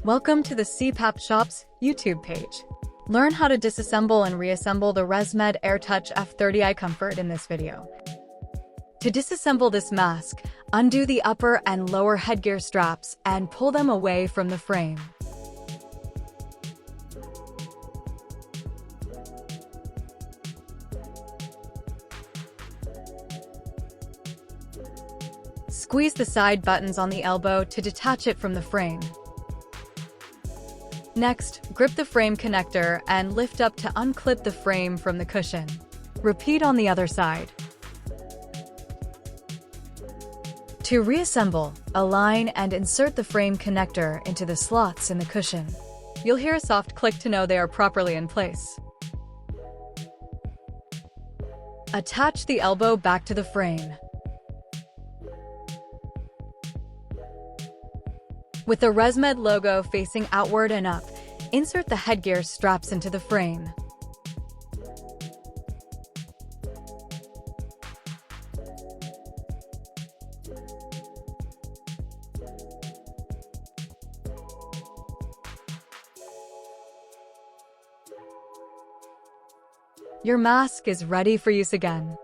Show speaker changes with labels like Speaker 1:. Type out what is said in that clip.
Speaker 1: Welcome to the CPAP Shop's YouTube page. Learn how to disassemble and reassemble the Resmed AirTouch F30i comfort in this video. To disassemble this mask, undo the upper and lower headgear straps and pull them away from the frame. Squeeze the side buttons on the elbow to detach it from the frame. Next, grip the frame connector and lift up to unclip the frame from the cushion. Repeat on the other side. To reassemble, align and insert the frame connector into the slots in the cushion. You'll hear a soft click to know they are properly in place. Attach the elbow back to the frame. With the Resmed logo facing outward and up, insert the headgear straps into the frame. Your mask is ready for use again.